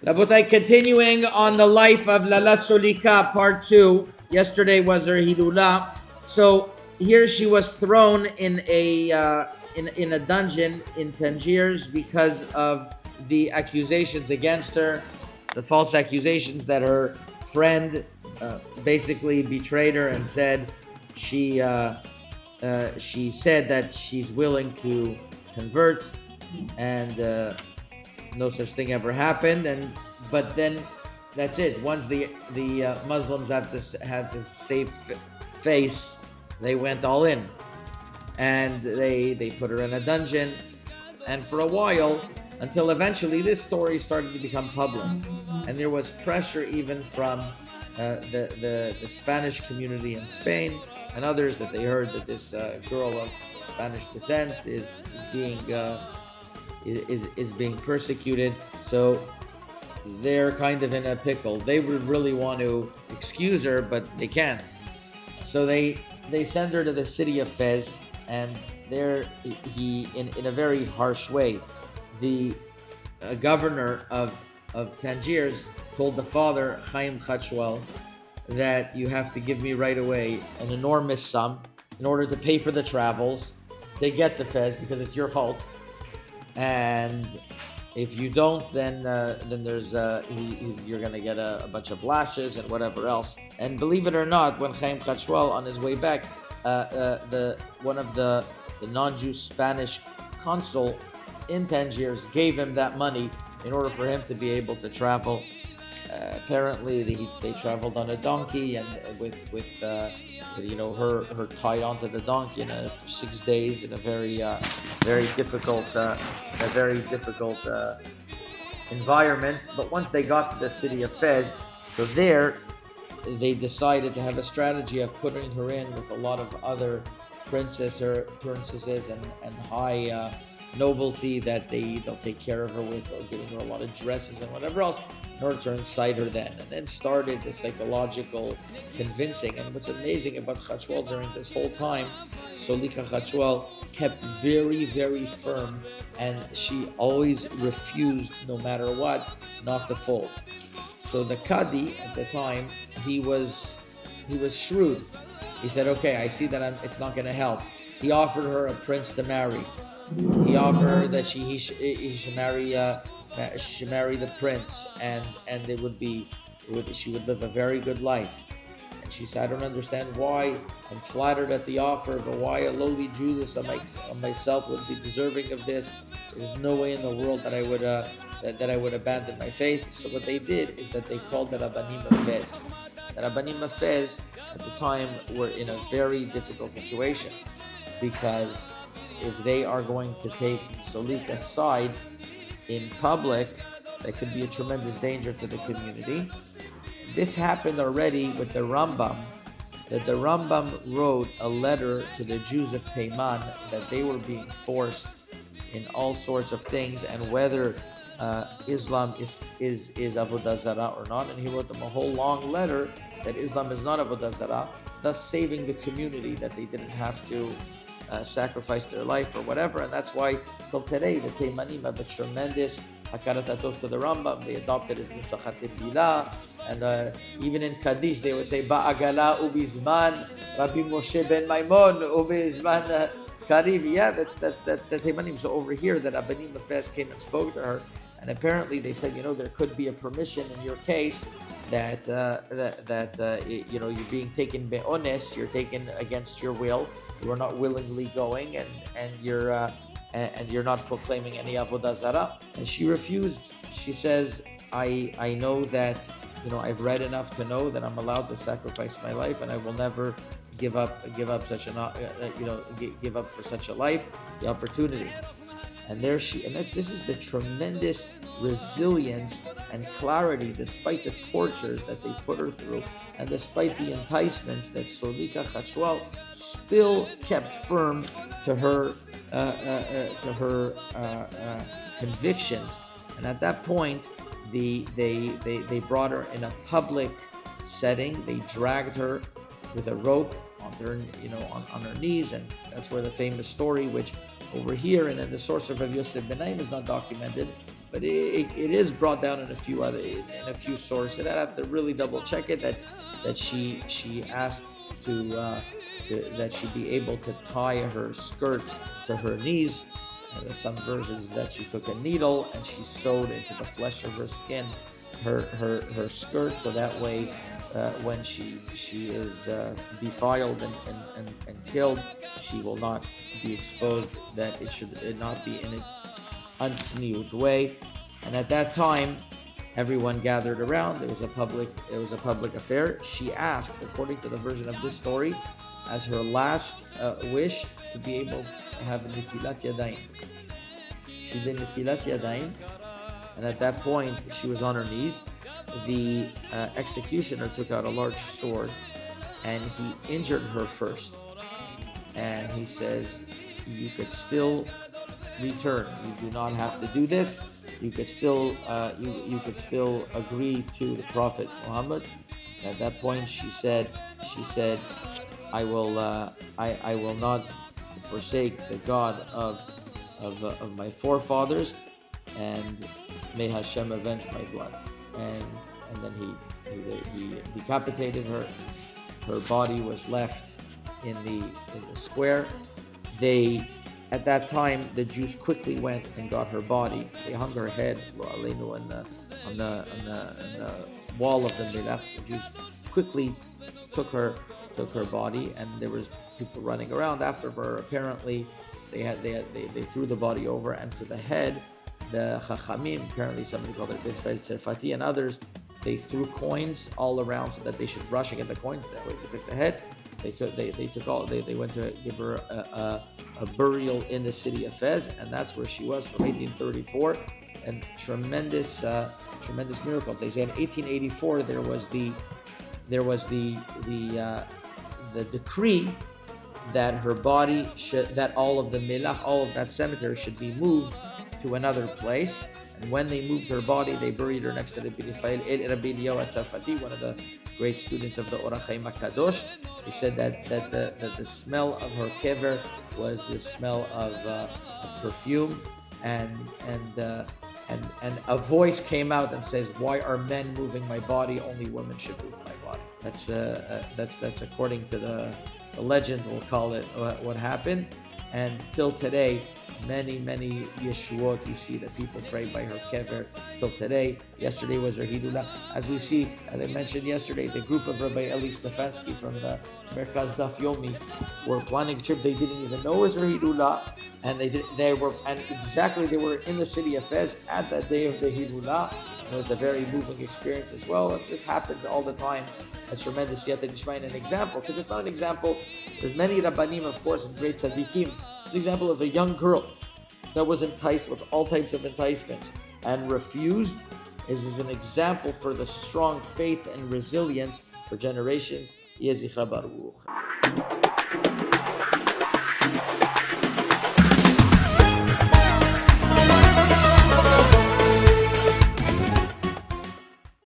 Rabotai, continuing on the life of Lala Solika, part 2. Yesterday was her Hilula. So here she was thrown in a dungeon in Tangiers because of the accusations against her, the false accusations that her friend basically betrayed her and said she said that she's willing to convert, and no such thing ever happened. But then that's it. Once the Muslims had to save face, they went all in, and they put her in a dungeon, and for a while, until eventually this story started to become public, and there was pressure even from the Spanish community in Spain and others, that they heard that this girl of Spanish descent is being persecuted. So they're kind of in a pickle. They would really want to excuse her, but they can't. So they send her to the city of Fez, and there he in a very harsh way, the governor of Tangiers told the father, Chaim Khachwal, that you have to give me right away an enormous sum in order to pay for the travels to get to Fez, because it's your fault. And if you don't, then there's you're gonna get a bunch of lashes and whatever else. And believe it or not, when Chaim Khachwal on his way back, one of the non-Jew Spanish consul in Tangiers gave him that money in order for him to be able to travel. Apparently, they traveled on a donkey, and with her tied onto the donkey for 6 days in a very difficult environment. But once they got to the city of Fez, so there they decided to have a strategy of putting her in with a lot of other princesses and high nobility that they'll take care of her with, or giving her a lot of dresses and whatever else, in order to incite her then. And then started the psychological convincing. And what's amazing about Khachwal during this whole time, Solika Khachwal kept very, very firm, and she always refused, no matter what, not to fold. So the Qadi at the time, he was shrewd. He said, okay, I see that it's not going to help. He offered her a prince to marry. He offered her that he should marry the prince, and she would live a very good life. And she said, I don't understand why. I'm flattered at the offer, but why a lowly Jewess on myself would be deserving of this? There's no way in the world that I would abandon my faith. So what they did is that they called the Rabbanim of Fez. The Rabbanim of Fez at the time were in a very difficult situation, because if they are going to take Solika's side in public, that could be a tremendous danger to the community. This happened already with the Rambam, that the Rambam wrote a letter to the Jews of Taiman that they were being forced in all sorts of things, and whether Islam is Avodah Zarah or not. And he wrote them a whole long letter that Islam is not Avodah Zarah, thus saving the community, that they didn't have to sacrifice their life or whatever. And that's why till today the Taimanim have a tremendous hakarat hatov to the Rambam. They adopted his nusachat tefillah, and even in Kaddish they would say ba'agala ubizman Rabbi Moshe ben Maimon ubizman Kariv. Yeah, that's the Taimanim. So over here, the Rabbanim of Fez came and spoke to her, and apparently they said, there could be a permission in your case that you're being taken be'ones, you're taken against your will. You are not willingly going, and you're not proclaiming any avodah zarah. And she refused. She says, I know that I've read enough to know that I'm allowed to sacrifice my life, and I will never give up for such a life, the opportunity. And this is the tremendous resilience and clarity, despite the tortures that they put her through, and despite the enticements, that Solika Khachwal still kept firm to her convictions. And at that point, they brought her in a public setting. They dragged her with a rope on her knees, and that's where the famous story, which over here and in the source of Rav Yosef Benaim is not documented, but it is brought down in a few sources. I'd have to really double check it that she asked that she be able to tie her skirt to her knees. And there's some versions that she took a needle and she sewed into the flesh of her skin her skirt, so that way when she is defiled and killed, she will not be exposed, that it should not be in an unsneered way. And at that time, everyone gathered around. It was a public affair. She asked, according to the version of this story, as her last wish, to be able to have nitilat yadayim. She did nitilat yadayim, and at that point she was on her knees. The executioner took out a large sword and he injured her first, and he says, you could still return, you do not have to do this, you could still agree to the Prophet Muhammad. At that point she said I will not forsake the God of my forefathers, and may Hashem avenge my blood. And then he decapitated her. Her body was left in the square. At that time, the Jews quickly went and got her body. They hung her head on the wall of the Milach. The Jews quickly took her body, and there was people running around after her. Apparently, they threw the body over, and for the head, the Chachamim, apparently somebody called it Bifel Tzerfati and others, they threw coins all around so that they should rush and get the coins. That way they took the head. They went to give her a burial in the city of Fez, and that's where she was from 1834. And tremendous miracles. They say in 1884 there was the decree that her body that all of the milach, all of that cemetery should be moved to another place. And when they moved her body, they buried her next to Rabbi Eliyahu Tzarfati, one of the great students of the Or HaChaim HaKadosh. They said that the smell of her kever was the smell of perfume, and a voice came out and says, "Why are men moving my body? Only women should move my body." That's according to the legend, we'll call it, what happened. And till today, many Yeshuot, you see that people pray by her kever till today. Yesterday was her Hidula. As we see, as I mentioned yesterday, the group of Rabbi Eli Stefansky from the Merkaz Daf Yomi were planning a trip they didn't even know was her Hidula, and they were in the city of Fez at that day of the Hidula. It was a very moving experience as well. This happens all the time. That's tremendous siyata d'ishmaya, an example, because it's not an example. There's many Rabbanim, of course, and great tzaddikim. It's an example of a young girl that was enticed with all types of enticements and refused. It was an example for the strong faith and resilience for generations. Yeh zichra baruch.